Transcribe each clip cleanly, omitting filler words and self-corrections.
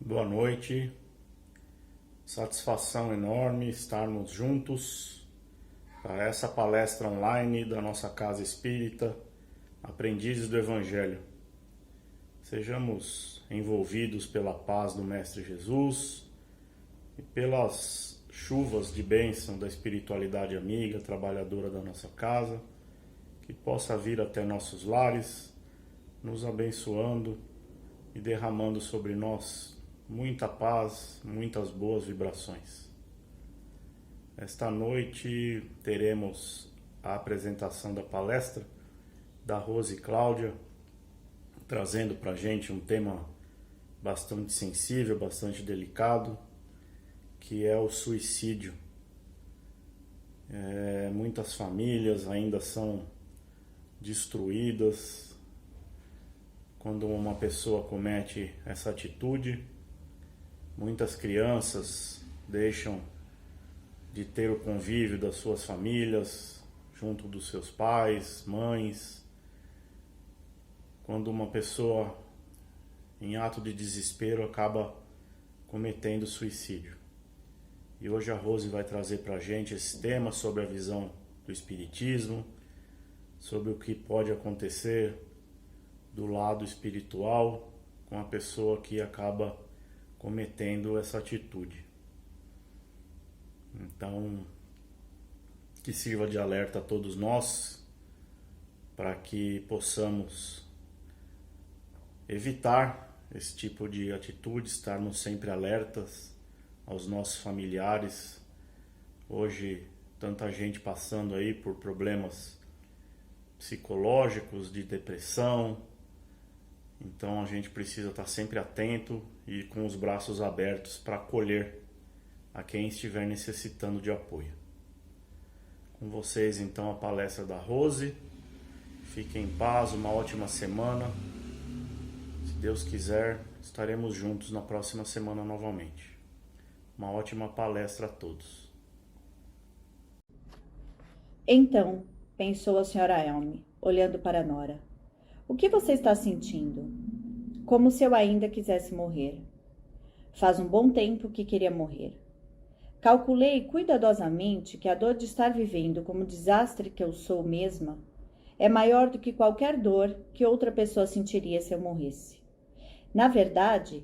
Boa noite, satisfação enorme estarmos juntos para essa palestra online da nossa Casa Espírita, Aprendizes do Evangelho. Sejamos envolvidos pela paz do Mestre Jesus e pelas chuvas de bênção da espiritualidade amiga, trabalhadora da nossa casa, que possa vir até nossos lares, nos abençoando e derramando sobre nós muita paz, muitas boas vibrações. Esta noite teremos a apresentação da palestra da Rose Cláudia, trazendo para a gente um tema bastante sensível, bastante delicado, que é o suicídio. Muitas famílias ainda são destruídas quando uma pessoa comete essa atitude. Muitas crianças deixam de ter o convívio das suas famílias, junto dos seus pais, mães. Quando uma pessoa, em ato de desespero, acaba cometendo suicídio. E hoje a Rose vai trazer para a gente esse tema sobre a visão do Espiritismo, sobre o que pode acontecer do lado espiritual com a pessoa que acaba cometendo essa atitude. Então, que sirva de alerta a todos nós, para que possamos evitar esse tipo de atitude, estarmos sempre alertas aos nossos familiares. Hoje, tanta gente passando aí por problemas psicológicos, de depressão. Então a gente precisa estar sempre atento e com os braços abertos para acolher a quem estiver necessitando de apoio. Com vocês então a palestra da Rose. Fiquem em paz, uma ótima semana. Se Deus quiser, estaremos juntos na próxima semana novamente. Uma ótima palestra a todos. Então, pensou a senhora Elme, olhando para Nora. O que você está sentindo? Como se eu ainda quisesse morrer. Faz um bom tempo que queria morrer. Calculei cuidadosamente que a dor de estar vivendo como desastre que eu sou mesma é maior do que qualquer dor que outra pessoa sentiria se eu morresse. Na verdade,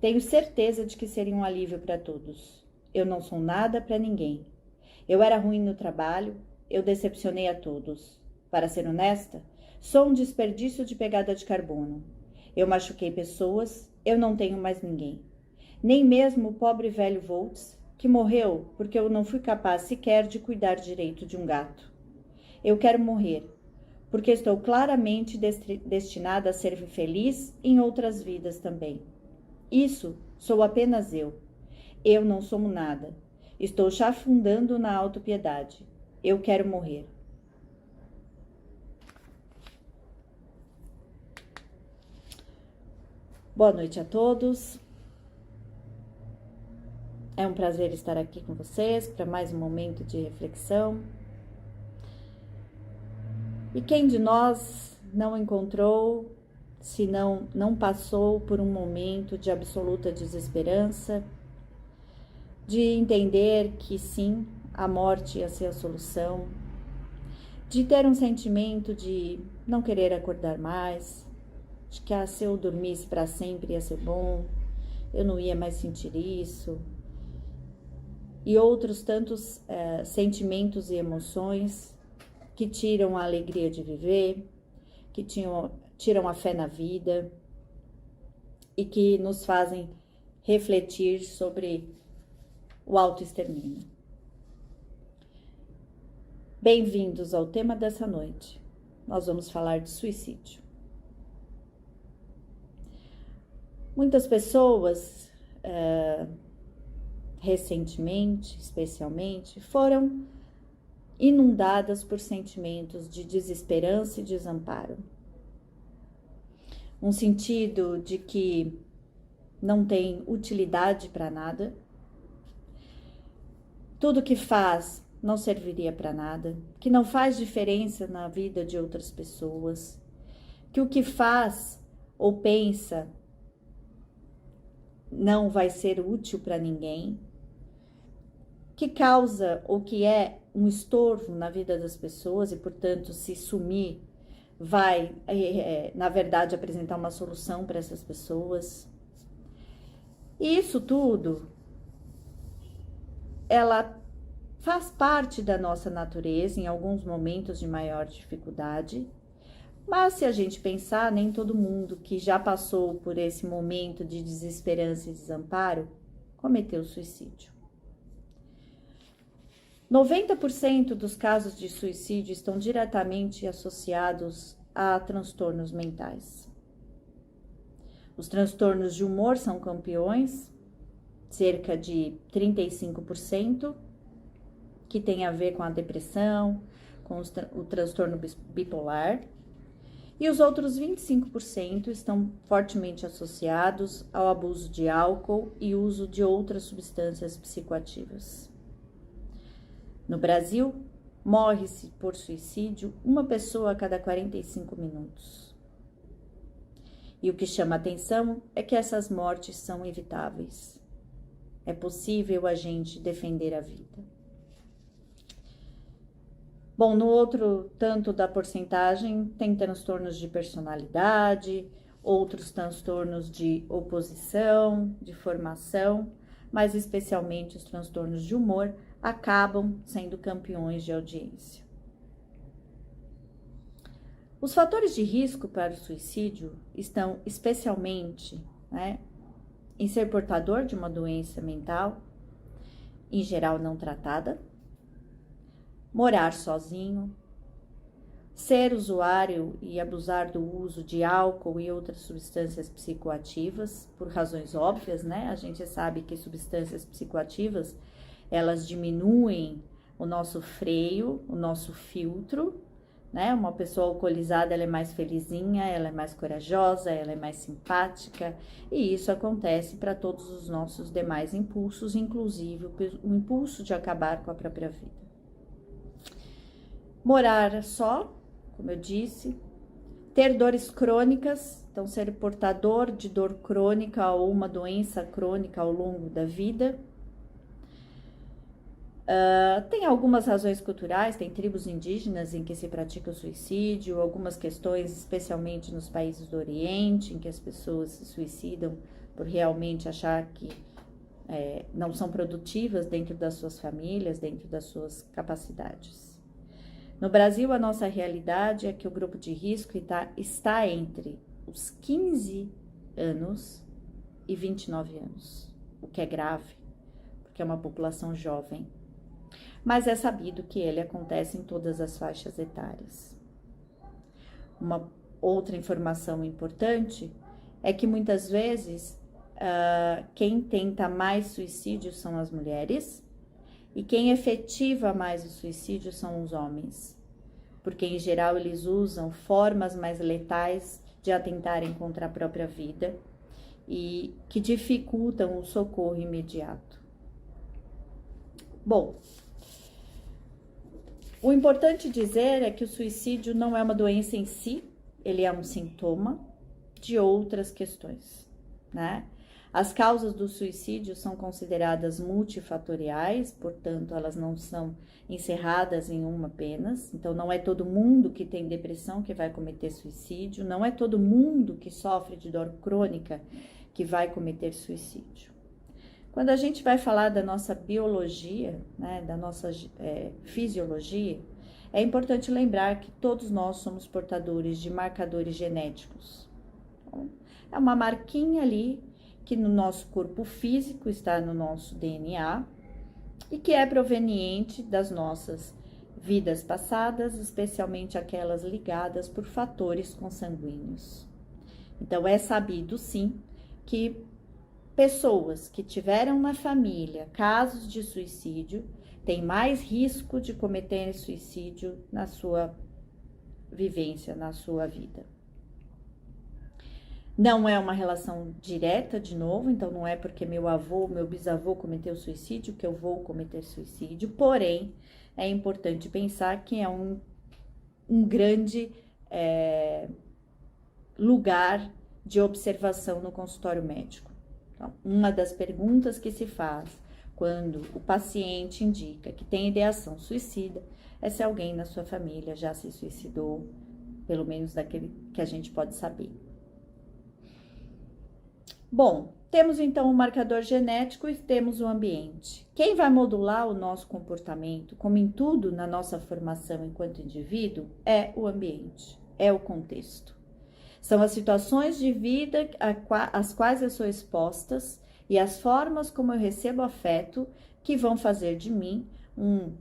tenho certeza de que seria um alívio para todos. Eu não sou nada para ninguém. Eu era ruim no trabalho, eu decepcionei a todos. Para ser honesta, sou um desperdício de pegada de carbono. Eu machuquei pessoas, eu não tenho mais ninguém. Nem mesmo o pobre velho Voltz, que morreu porque eu não fui capaz sequer de cuidar direito de um gato. Eu quero morrer, porque estou claramente destinada a ser feliz em outras vidas também. Isso sou apenas eu. Eu não sou nada. Estou chafundando na autopiedade. Eu quero morrer. Boa noite a todos. É um prazer estar aqui com vocês para mais um momento de reflexão. E quem de nós não encontrou, se não passou por um momento de absoluta desesperança, de entender que sim, a morte ia ser a solução, de ter um sentimento de não querer acordar mais, de que se eu dormisse para sempre ia ser bom, eu não ia mais sentir isso, e outros tantos sentimentos e emoções que tiram a alegria de viver, que tiram a fé na vida e que nos fazem refletir sobre o autoextermínio. Bem-vindos ao tema dessa noite. Nós vamos falar de suicídio. Muitas pessoas, recentemente, especialmente, foram inundadas por sentimentos de desesperança e desamparo. Um sentido de que não tem utilidade para nada, tudo que faz não serviria para nada, que não faz diferença na vida de outras pessoas, que o que faz ou pensa não vai ser útil para ninguém, que causa ou que é um estorvo na vida das pessoas e, portanto, se sumir, vai, na verdade, apresentar uma solução para essas pessoas. E isso tudo, ela faz parte da nossa natureza em alguns momentos de maior dificuldade, mas se a gente pensar, nem todo mundo que já passou por esse momento de desesperança e desamparo cometeu suicídio. 90% dos casos de suicídio estão diretamente associados a transtornos mentais. Os transtornos de humor são campeões, cerca de 35%, que tem a ver com a depressão, com o transtorno bipolar. E os outros 25% estão fortemente associados ao abuso de álcool e uso de outras substâncias psicoativas. No Brasil, morre-se por suicídio uma pessoa a cada 45 minutos. E o que chama atenção é que essas mortes são evitáveis. É possível a gente defender a vida. Bom, no outro tanto da porcentagem, tem transtornos de personalidade, outros transtornos de oposição, de formação, mas especialmente os transtornos de humor acabam sendo campeões de audiência. Os fatores de risco para o suicídio estão especialmente, em ser portador de uma doença mental, em geral não tratada, morar sozinho, ser usuário e abusar do uso de álcool e outras substâncias psicoativas, por razões óbvias, A gente sabe que substâncias psicoativas, elas diminuem o nosso freio, o nosso filtro, Uma pessoa alcoolizada, ela é mais felizinha, ela é mais corajosa, ela é mais simpática, e isso acontece para todos os nossos demais impulsos, inclusive o impulso de acabar com a própria vida. Morar só, como eu disse, ter dores crônicas, então ser portador de dor crônica ou uma doença crônica ao longo da vida. Tem algumas razões culturais, tem tribos indígenas em que se pratica o suicídio, algumas questões, especialmente nos países do Oriente, em que as pessoas se suicidam por realmente achar que não são produtivas dentro das suas famílias, dentro das suas capacidades. No Brasil, a nossa realidade é que o grupo de risco está entre os 15 anos e 29 anos, o que é grave, porque é uma população jovem. Mas é sabido que ele acontece em todas as faixas etárias. Uma outra informação importante é que muitas vezes quem tenta mais suicídio são as mulheres e quem efetiva mais o suicídio são os homens, porque em geral eles usam formas mais letais de atentarem contra a própria vida e que dificultam o socorro imediato. Bom, o importante dizer é que o suicídio não é uma doença em si, ele é um sintoma de outras questões, As causas do suicídio são consideradas multifatoriais, portanto, elas não são encerradas em uma apenas. Então, não é todo mundo que tem depressão que vai cometer suicídio, não é todo mundo que sofre de dor crônica que vai cometer suicídio. Quando a gente vai falar da nossa biologia, da nossa fisiologia, é importante lembrar que todos nós somos portadores de marcadores genéticos. Então, é uma marquinha ali que no nosso corpo físico está no nosso DNA e que é proveniente das nossas vidas passadas, especialmente aquelas ligadas por fatores consanguíneos. Então, é sabido, sim, que pessoas que tiveram na família casos de suicídio têm mais risco de cometer suicídio na sua vivência, na sua vida. Não é uma relação direta, de novo, então não é porque meu avô, meu bisavô cometeu suicídio que eu vou cometer suicídio, porém, é importante pensar que é um grande lugar de observação no consultório médico. Então, uma das perguntas que se faz quando o paciente indica que tem ideação suicida é se alguém na sua família já se suicidou, pelo menos daquele que a gente pode saber. Bom, temos então o marcador genético e temos o ambiente. Quem vai modular o nosso comportamento, como em tudo na nossa formação enquanto indivíduo, é o ambiente, é o contexto. São as situações de vida às quais eu sou expostas e as formas como eu recebo afeto que vão fazer de mim um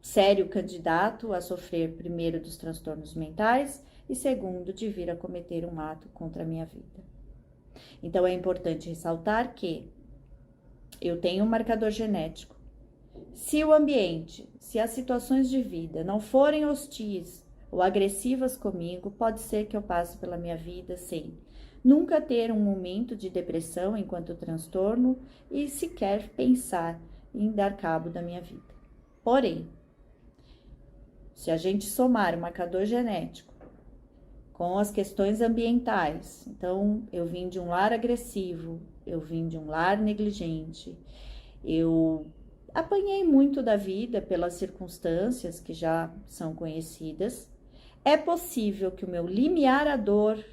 sério candidato a sofrer, primeiro, dos transtornos mentais e, segundo, de vir a cometer um ato contra a minha vida. Então, é importante ressaltar que eu tenho um marcador genético. Se o ambiente, se as situações de vida não forem hostis ou agressivas comigo, pode ser que eu passe pela minha vida sem nunca ter um momento de depressão enquanto transtorno e sequer pensar em dar cabo da minha vida. Porém, se a gente somar o marcador genético com as questões ambientais, então eu vim de um lar agressivo, eu vim de um lar negligente, eu apanhei muito da vida pelas circunstâncias que já são conhecidas, é possível que o meu limiar à dor,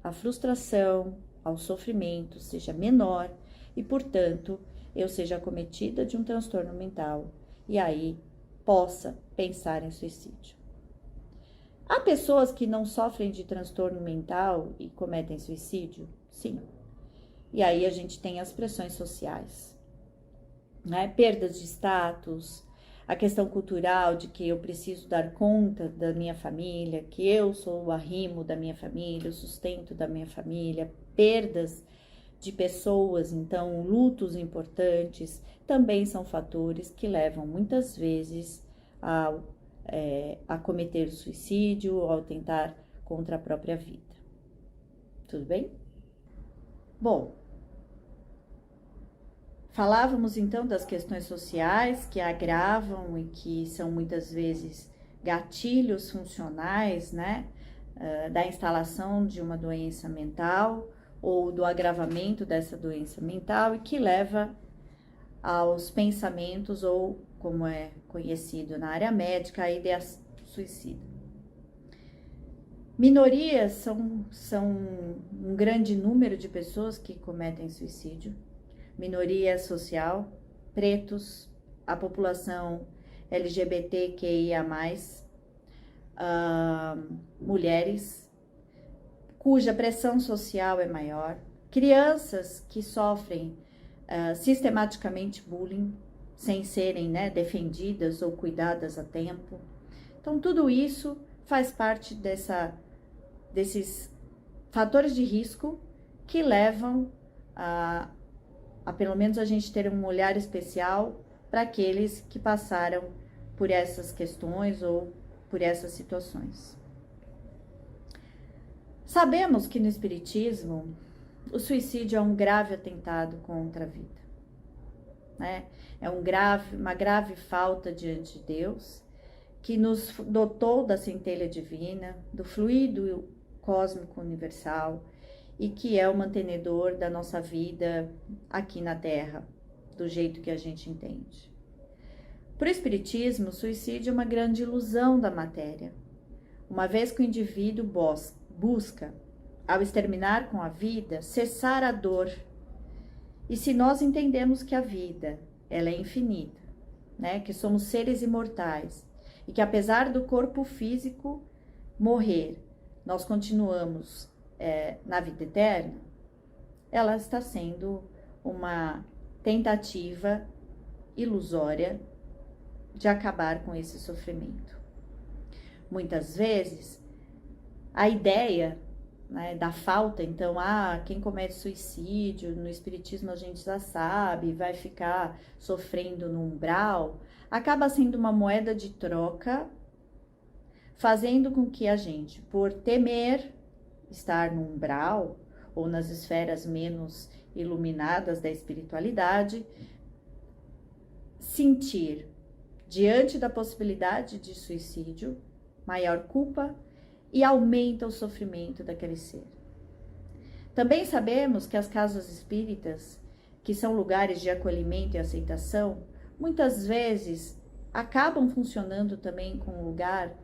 à frustração, ao sofrimento seja menor e, portanto, eu seja acometida de um transtorno mental e aí possa pensar em suicídio. Há pessoas que não sofrem de transtorno mental e cometem suicídio? Sim. E aí a gente tem as pressões sociais, né? Perdas de status, a questão cultural de que eu preciso dar conta da minha família, que eu sou o arrimo da minha família, o sustento da minha família, perdas de pessoas, então lutos importantes, também são fatores que levam muitas vezes a cometer suicídio ou ao tentar contra a própria vida. Tudo bem? Bom, falávamos então das questões sociais que agravam e que são muitas vezes gatilhos funcionais, né, da instalação de uma doença mental ou do agravamento dessa doença mental e que leva aos pensamentos ou, como é conhecido na área médica, a ideia suicida. Minorias são um grande número de pessoas que cometem suicídio. Minoria social, pretos, a população LGBTQIA+, mulheres, cuja pressão social é maior, crianças que sofrem sistematicamente bullying, sem serem, né, defendidas ou cuidadas a tempo. Então, tudo isso faz parte desses fatores de risco que levam a pelo menos a gente ter um olhar especial para aqueles que passaram por essas questões ou por essas situações. Sabemos que no Espiritismo o suicídio é um grave atentado contra a vida, né? É uma grave falta diante de Deus, que nos dotou da centelha divina, do fluido cósmico universal, e que é o mantenedor da nossa vida aqui na Terra, do jeito que a gente entende. Para o Espiritismo, o suicídio é uma grande ilusão da matéria, uma vez que o indivíduo busca, ao exterminar com a vida, cessar a dor. E se nós entendemos que a vida, ela é infinita, né? Que somos seres imortais, e que apesar do corpo físico morrer, nós continuamos na vida eterna, ela está sendo uma tentativa ilusória de acabar com esse sofrimento. Muitas vezes, a ideia, né, da falta, então, quem comete suicídio, no Espiritismo a gente já sabe, vai ficar sofrendo no umbral, acaba sendo uma moeda de troca, fazendo com que a gente, por temer estar no umbral ou nas esferas menos iluminadas da espiritualidade, sentir, diante da possibilidade de suicídio, maior culpa e aumenta o sofrimento daquele ser. Também sabemos que as casas espíritas, que são lugares de acolhimento e aceitação, muitas vezes acabam funcionando também como lugar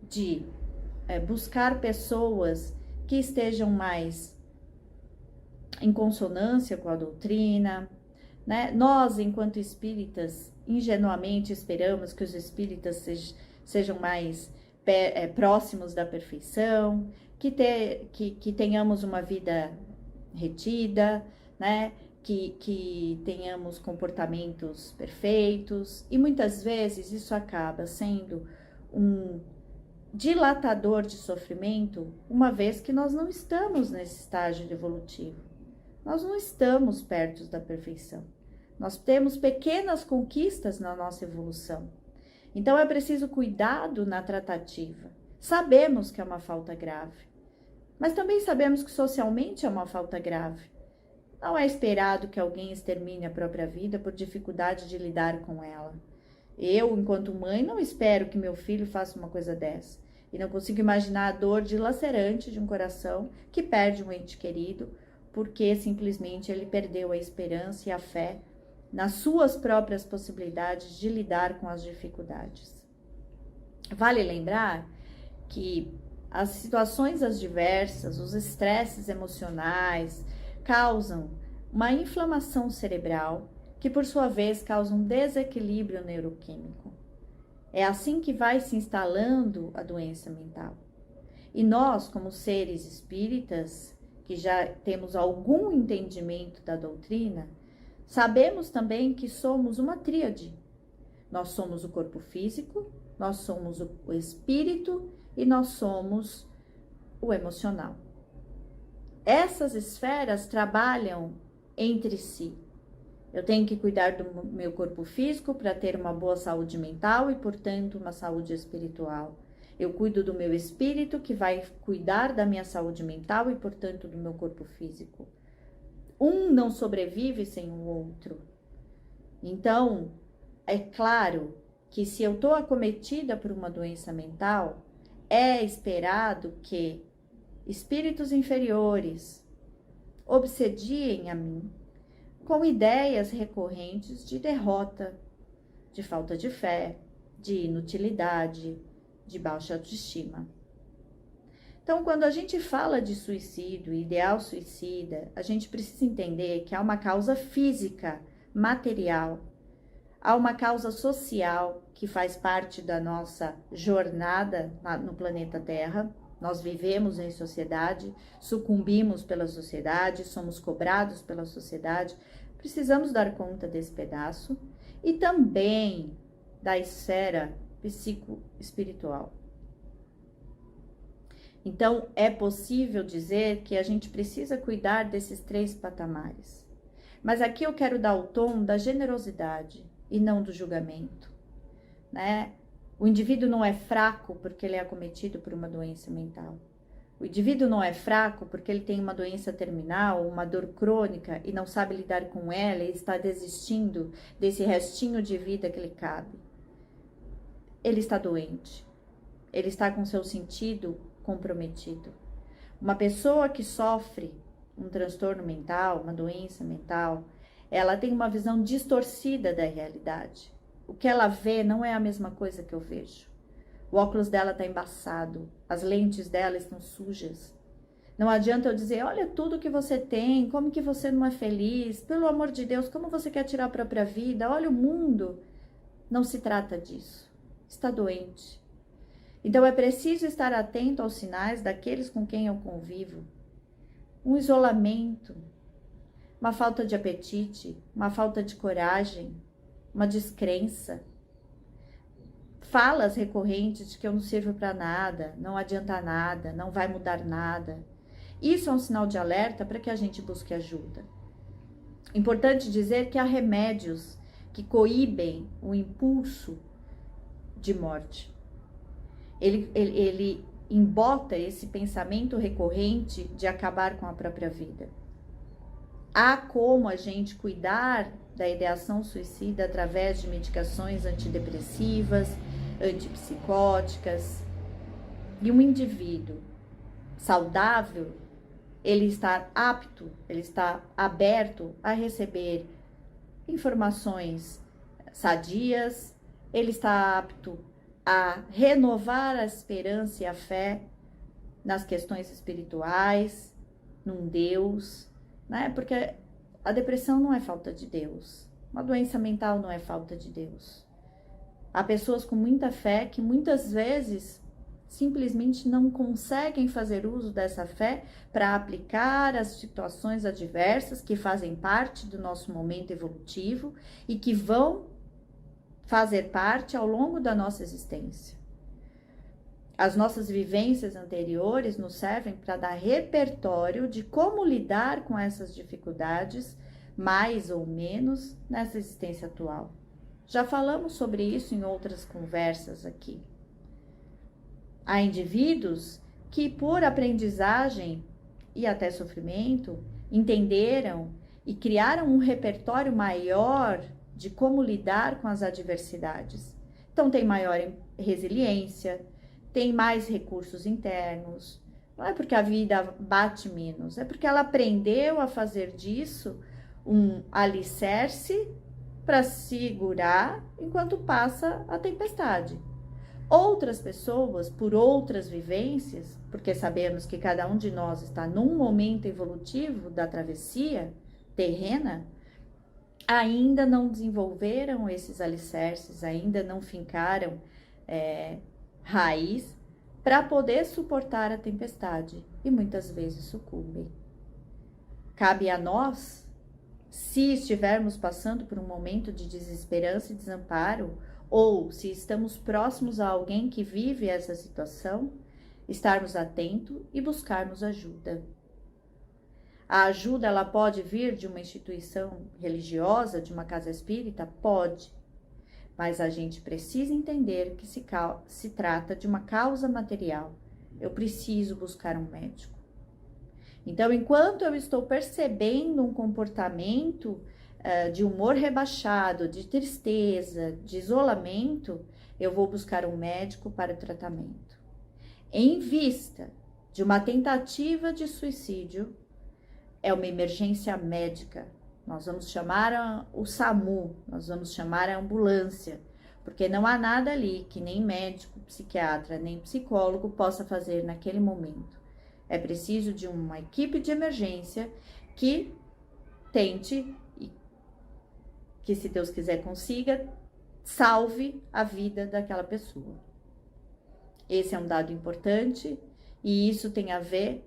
de buscar pessoas que estejam mais em consonância com a doutrina, né? Nós, enquanto espíritas, ingenuamente esperamos que os espíritas sejam mais próximos da perfeição, que tenhamos uma vida retida, né? Que tenhamos comportamentos perfeitos, e muitas vezes isso acaba sendo um dilatador de sofrimento, uma vez que nós não estamos nesse estágio evolutivo. Nós não estamos perto da perfeição. Nós temos pequenas conquistas na nossa evolução. Então é preciso cuidado na tratativa. Sabemos que é uma falta grave, mas também sabemos que socialmente é uma falta grave. Não é esperado que alguém extermine a própria vida por dificuldade de lidar com ela. Eu, enquanto mãe, não espero que meu filho faça uma coisa dessa. E não consigo imaginar a dor dilacerante de um coração que perde um ente querido, porque simplesmente ele perdeu a esperança e a fé nas suas próprias possibilidades de lidar com as dificuldades. Vale lembrar que as situações adversas, os estresses emocionais, causam uma inflamação cerebral, que por sua vez causa um desequilíbrio neuroquímico. É assim que vai se instalando a doença mental. E nós, como seres espíritas, que já temos algum entendimento da doutrina, sabemos também que somos uma tríade. Nós somos o corpo físico, nós somos o espírito e nós somos o emocional. Essas esferas trabalham entre si. Eu tenho que cuidar do meu corpo físico para ter uma boa saúde mental e, portanto, uma saúde espiritual. Eu cuido do meu espírito, que vai cuidar da minha saúde mental e, portanto, do meu corpo físico. Um não sobrevive sem o outro. Então, é claro que se eu estou acometida por uma doença mental, é esperado que espíritos inferiores obsediem a mim com ideias recorrentes de derrota, de falta de fé, de inutilidade, de baixa autoestima. Então, quando a gente fala de suicídio, ideal suicida, a gente precisa entender que há uma causa física, material, há uma causa social que faz parte da nossa jornada no planeta Terra. Nós vivemos em sociedade, sucumbimos pela sociedade, somos cobrados pela sociedade. Precisamos dar conta desse pedaço e também da esfera psicoespiritual. Então, é possível dizer que a gente precisa cuidar desses 3 patamares. Mas aqui eu quero dar o tom da generosidade e não do julgamento, né? O indivíduo não é fraco porque ele é acometido por uma doença mental. O indivíduo não é fraco porque ele tem uma doença terminal, uma dor crônica e não sabe lidar com ela e está desistindo desse restinho de vida que lhe cabe. Ele está doente. Ele está com seu sentido comprometido. Uma pessoa que sofre um transtorno mental, uma doença mental, ela tem uma visão distorcida da realidade. O que ela vê não é a mesma coisa que eu vejo. O óculos dela está embaçado, as lentes dela estão sujas. Não adianta eu dizer, olha tudo que você tem, como que você não é feliz, pelo amor de Deus, como você quer tirar a própria vida, olha o mundo. Não se trata disso. Está doente. Então é preciso estar atento aos sinais daqueles com quem eu convivo. Um isolamento, uma falta de apetite, uma falta de coragem, uma descrença. Falas recorrentes de que eu não sirvo para nada, não adianta nada, não vai mudar nada. Isso é um sinal de alerta para que a gente busque ajuda. Importante dizer que há remédios que coíbem o impulso de morte. Ele embota esse pensamento recorrente de acabar com a própria vida. Há como a gente cuidar da ideação suicida através de medicações antidepressivas, antipsicóticas. E um indivíduo saudável, ele está apto, ele está aberto a receber informações sadias, ele está apto a renovar a esperança e a fé nas questões espirituais, num Deus, né? Porque a depressão não é falta de Deus, uma doença mental não é falta de Deus. Há pessoas com muita fé que muitas vezes simplesmente não conseguem fazer uso dessa fé para aplicar as situações adversas que fazem parte do nosso momento evolutivo e que vão fazer parte ao longo da nossa existência. As nossas vivências anteriores nos servem para dar repertório de como lidar com essas dificuldades, mais ou menos, nessa existência atual. Já falamos sobre isso em outras conversas aqui. Há indivíduos que, por aprendizagem e até sofrimento, entenderam e criaram um repertório maior de como lidar com as adversidades. Então, tem maior resiliência, tem mais recursos internos. Não é porque a vida bate menos, é porque ela aprendeu a fazer disso um alicerce para segurar enquanto passa a tempestade. Outras pessoas, por outras vivências, porque sabemos que cada um de nós está num momento evolutivo da travessia terrena, ainda não desenvolveram esses alicerces, ainda não fincaram raiz para poder suportar a tempestade e muitas vezes sucumbem. Cabe a nós, se estivermos passando por um momento de desesperança e desamparo, ou se estamos próximos a alguém que vive essa situação, estarmos atentos e buscarmos ajuda. A ajuda, ela pode vir de uma instituição religiosa, de uma casa espírita? Pode. Mas a gente precisa entender que se trata de uma causa material. Eu preciso buscar um médico. Então, enquanto eu estou percebendo um comportamento de humor rebaixado, de tristeza, de isolamento, eu vou buscar um médico para o tratamento. Em vista de uma tentativa de suicídio, é uma emergência médica. Nós vamos chamar o SAMU, nós vamos chamar a ambulância, porque não há nada ali que nem médico, psiquiatra, nem psicólogo possa fazer naquele momento. É preciso de uma equipe de emergência que tente, que se Deus quiser consiga, salve a vida daquela pessoa. Esse é um dado importante e isso tem a ver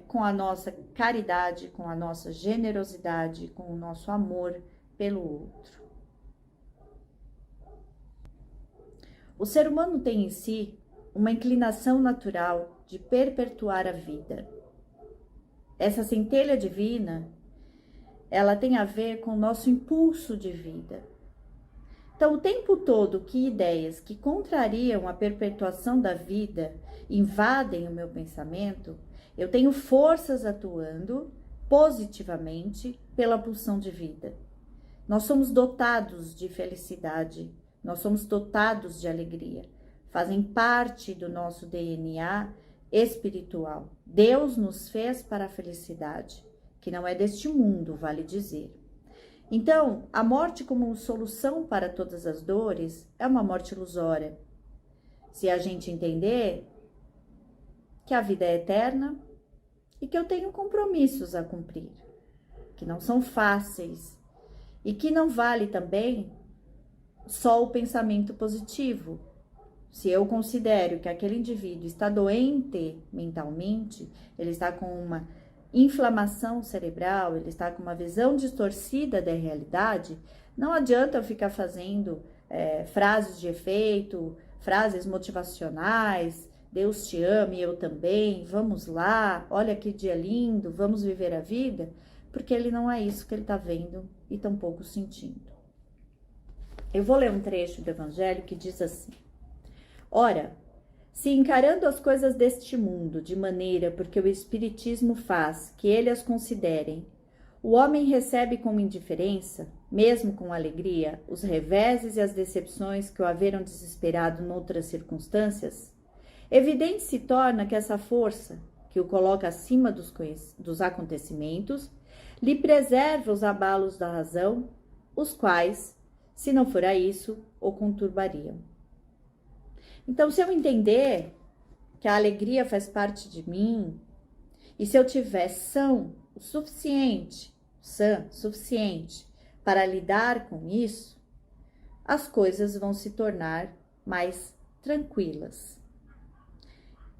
com a nossa caridade, com a nossa generosidade, com o nosso amor pelo outro. O ser humano tem em si uma inclinação natural de perpetuar a vida. Essa centelha divina, ela tem a ver com o nosso impulso de vida. Então, o tempo todo que ideias que contrariam a perpetuação da vida invadem o meu pensamento, eu tenho forças atuando positivamente pela pulsão de vida. Nós somos dotados de felicidade, nós somos dotados de alegria, fazem parte do nosso DNA espiritual. Deus nos fez para a felicidade, que não é deste mundo, vale dizer. Então, a morte como solução para todas as dores é uma morte ilusória. Se a gente entender que a vida é eterna e que eu tenho compromissos a cumprir, que não são fáceis e que não vale também só o pensamento positivo. Se eu considero que aquele indivíduo está doente mentalmente, ele está com uma inflamação cerebral, ele está com uma visão distorcida da realidade, não adianta eu ficar fazendo frases de efeito, frases motivacionais, Deus te ama e eu também, vamos lá, olha que dia lindo, vamos viver a vida, porque ele não é isso que ele está vendo e tampouco sentindo. Eu vou ler um trecho do Evangelho que diz assim: ora, se encarando as coisas deste mundo de maneira porque o Espiritismo faz que ele as considerem, o homem recebe com indiferença, mesmo com alegria, os reveses e as decepções que o haveram desesperado noutras circunstâncias, evidente se torna que essa força, que o coloca acima dos acontecimentos, lhe preserva os abalos da razão, os quais, se não fora isso, o conturbariam. Então, se eu entender que a alegria faz parte de mim, e se eu tiver sã o suficiente para lidar com isso, as coisas vão se tornar mais tranquilas.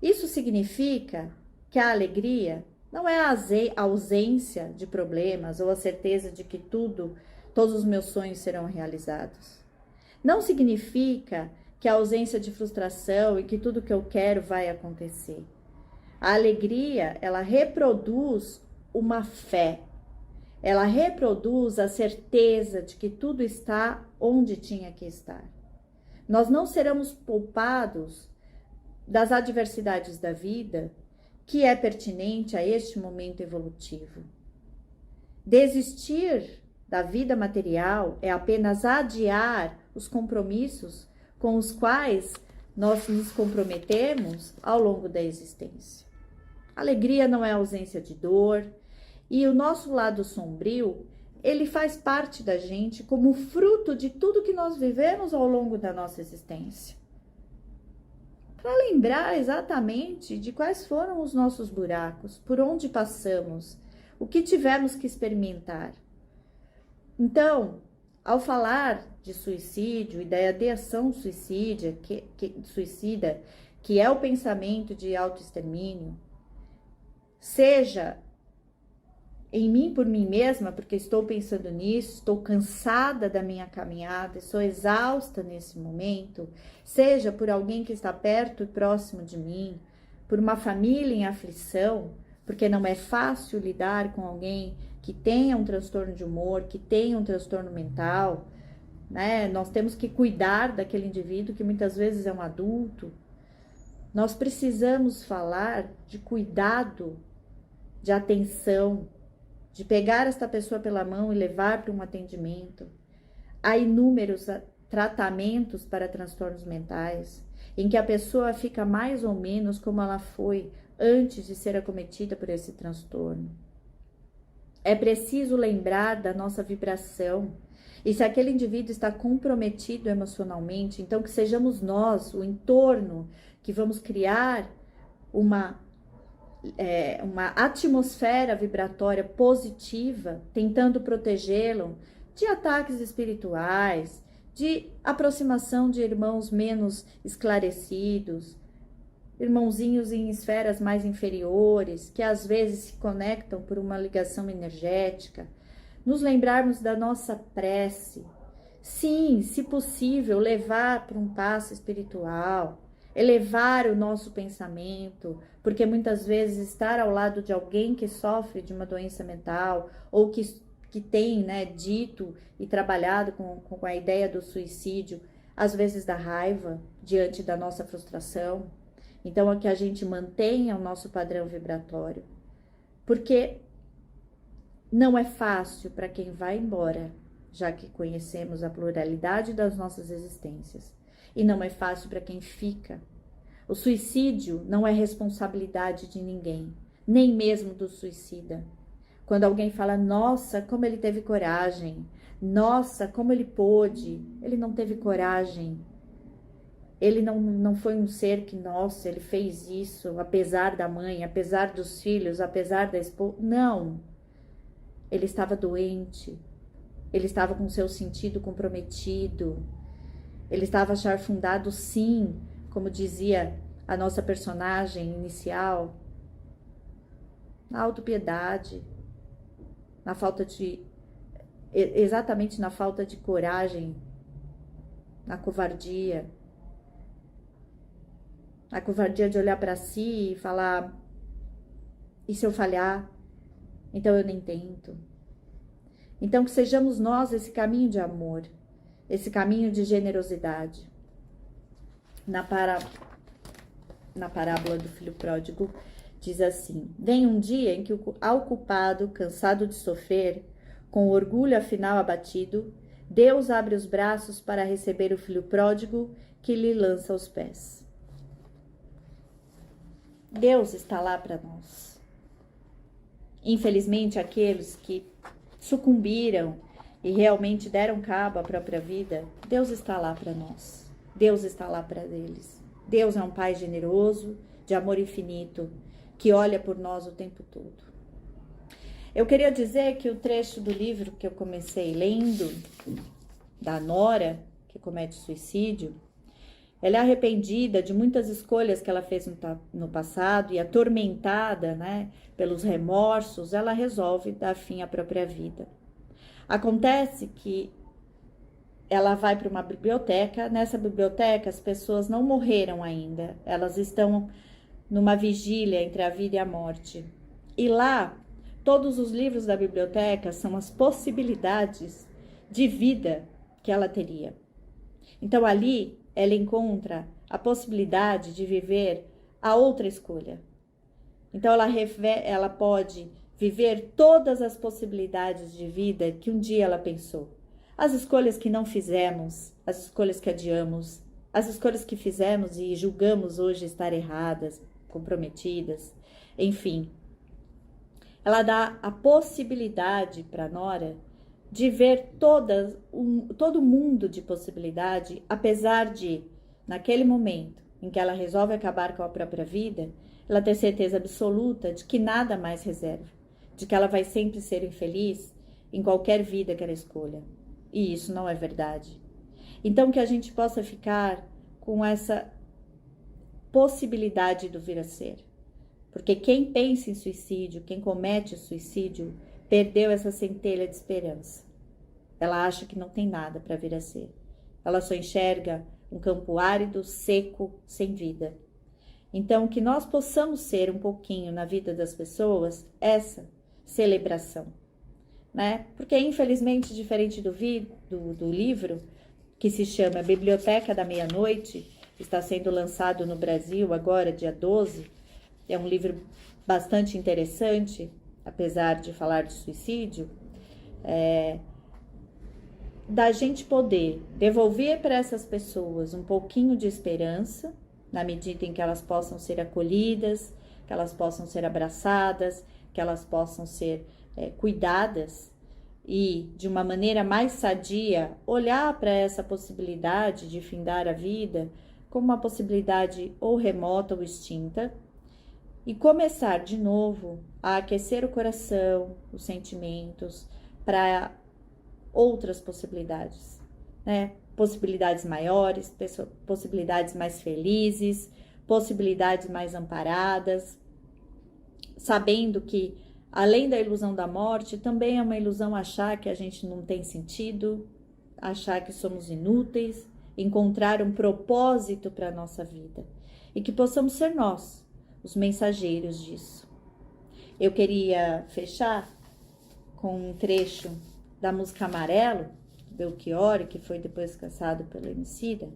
Isso significa que a alegria não é a ausência de problemas ou a certeza de que todos os meus sonhos serão realizados. Não significa que a ausência de frustração e que tudo que eu quero vai acontecer. A alegria, ela reproduz uma fé. Ela reproduz a certeza de que tudo está onde tinha que estar. Nós não seremos poupados das adversidades da vida, que é pertinente a este momento evolutivo. Desistir da vida material é apenas adiar os compromissos com os quais nós nos comprometemos ao longo da existência. Alegria não é ausência de dor, e o nosso lado sombrio, ele faz parte da gente como fruto de tudo que nós vivemos ao longo da nossa existência. Para lembrar exatamente de quais foram os nossos buracos, por onde passamos, o que tivemos que experimentar. Então, ao falar de suicídio e da ideação suicida, que é o pensamento de autoextermínio, seja em mim por mim mesma, porque estou pensando nisso, estou cansada da minha caminhada, estou exausta nesse momento, seja por alguém que está perto e próximo de mim, por uma família em aflição, porque não é fácil lidar com alguém que tenha um transtorno de humor, que tenha um transtorno mental, né? Nós temos que cuidar daquele indivíduo que muitas vezes é um adulto. Nós precisamos falar de cuidado, de atenção, de pegar esta pessoa pela mão e levar para um atendimento. Há inúmeros tratamentos para transtornos mentais, em que a pessoa fica mais ou menos como ela foi antes de ser acometida por esse transtorno. É preciso lembrar da nossa vibração, e se aquele indivíduo está comprometido emocionalmente, então que sejamos nós, o entorno, que vamos criar uma atmosfera vibratória positiva, tentando protegê-lo de ataques espirituais, de aproximação de irmãos menos esclarecidos, irmãozinhos em esferas mais inferiores, que às vezes se conectam por uma ligação energética, nos lembrarmos da nossa prece, sim, se possível, levar para um passo espiritual, elevar o nosso pensamento, porque muitas vezes estar ao lado de alguém que sofre de uma doença mental ou que tem, né, dito e trabalhado com a ideia do suicídio, às vezes dá raiva diante da nossa frustração. Então, é que a gente mantenha o nosso padrão vibratório, porque não é fácil para quem vai embora, já que conhecemos a pluralidade das nossas existências. E não é fácil para quem fica. O suicídio não é responsabilidade de ninguém, nem mesmo do suicida. Quando alguém fala, nossa, como ele teve coragem, nossa, como ele pôde, ele não teve coragem. Ele não foi um ser que, nossa, ele fez isso, apesar da mãe, apesar dos filhos, apesar da esposa. Não. Ele estava doente, ele estava com seu sentido comprometido, ele estava charfundado, sim, como dizia a nossa personagem inicial, na autopiedade, na falta de, exatamente na falta de coragem, na covardia de olhar para si e falar, e se eu falhar, então eu nem tento. Então que sejamos nós esse caminho de amor, esse caminho de generosidade. Na parábola do filho pródigo, diz assim: vem um dia em que ao culpado, cansado de sofrer, com o orgulho afinal abatido, Deus abre os braços para receber o filho pródigo que lhe lança aos pés. Deus está lá para nós. Infelizmente, aqueles que sucumbiram e realmente deram cabo à própria vida, Deus está lá para nós. Deus está lá para eles. Deus é um Pai generoso, de amor infinito, que olha por nós o tempo todo. Eu queria dizer que o trecho do livro que eu comecei lendo, da Nora, que comete suicídio, ela é arrependida de muitas escolhas que ela fez no passado e atormentada, né, pelos remorsos, ela resolve dar fim à própria vida. Acontece que ela vai para uma biblioteca. Nessa biblioteca as pessoas não morreram ainda, elas estão numa vigília entre a vida e a morte. E lá, todos os livros da biblioteca são as possibilidades de vida que ela teria. Então ali ela encontra a possibilidade de viver a outra escolha. Então ela pode viver todas as possibilidades de vida que um dia ela pensou. As escolhas que não fizemos, as escolhas que adiamos, as escolhas que fizemos e julgamos hoje estar erradas, comprometidas, enfim. Ela dá a possibilidade para Nora de ver todo mundo de possibilidade, apesar de, naquele momento em que ela resolve acabar com a própria vida, ela ter certeza absoluta de que nada mais reserva, de que ela vai sempre ser infeliz em qualquer vida que ela escolha. E isso não é verdade. Então, que a gente possa ficar com essa possibilidade do vir a ser. Porque quem pensa em suicídio, quem comete suicídio, perdeu essa centelha de esperança. Ela acha que não tem nada para vir a ser. Ela só enxerga um campo árido, seco, sem vida. Então, que nós possamos ser um pouquinho na vida das pessoas essa celebração, né? Porque, infelizmente, diferente do livro, que se chama Biblioteca da Meia-Noite, está sendo lançado no Brasil agora, dia 12, é um livro bastante interessante, apesar de falar de suicídio, da gente poder devolver para essas pessoas um pouquinho de esperança, na medida em que elas possam ser acolhidas, que elas possam ser abraçadas, que elas possam ser cuidadas e, de uma maneira mais sadia, olhar para essa possibilidade de findar a vida como uma possibilidade ou remota ou extinta, e começar de novo a aquecer o coração, os sentimentos, para outras possibilidades, né? Possibilidades maiores, possibilidades mais felizes, possibilidades mais amparadas, sabendo que, além da ilusão da morte, também é uma ilusão achar que a gente não tem sentido, achar que somos inúteis, encontrar um propósito para a nossa vida e que possamos ser nós os mensageiros disso. Eu queria fechar com um trecho da música Amarelo, do Belchior, que foi depois caçado pelo Emicida,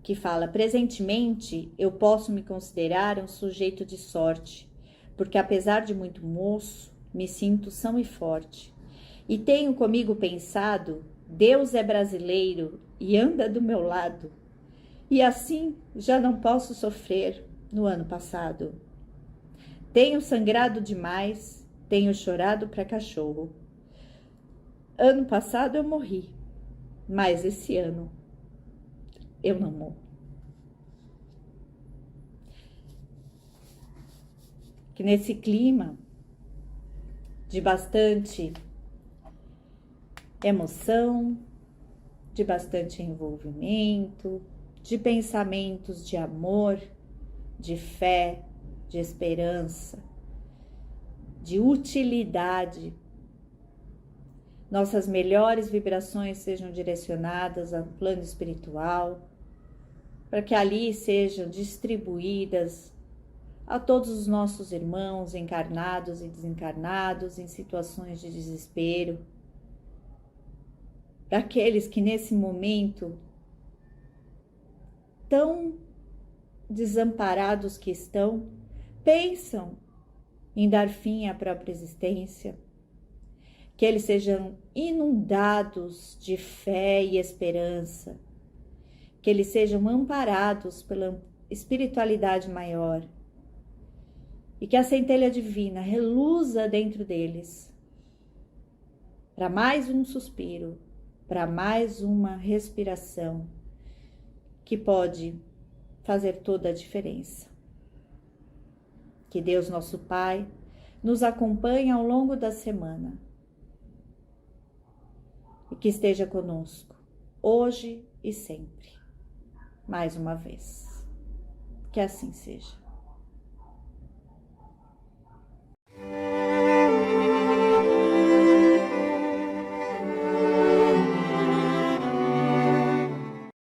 que fala: presentemente eu posso me considerar um sujeito de sorte, porque apesar de muito moço, me sinto são e forte. E tenho comigo pensado, Deus é brasileiro e anda do meu lado, e assim já não posso sofrer no ano passado. Tenho sangrado demais, tenho chorado pra cachorro. Ano passado eu morri, mas esse ano eu não morro. Que nesse clima de bastante emoção, de bastante envolvimento, de pensamentos de amor, de fé, de esperança, de utilidade, nossas melhores vibrações sejam direcionadas ao plano espiritual, para que ali sejam distribuídas a todos os nossos irmãos encarnados e desencarnados em situações de desespero, para aqueles que nesse momento tão desamparados que estão, pensam em dar fim à própria existência, que eles sejam inundados de fé e esperança, que eles sejam amparados pela espiritualidade maior e que a centelha divina reluza dentro deles para mais um suspiro, para mais uma respiração que pode fazer toda a diferença. Que Deus, nosso Pai, nos acompanhe ao longo da semana e que esteja conosco, hoje e sempre, mais uma vez. Que assim seja.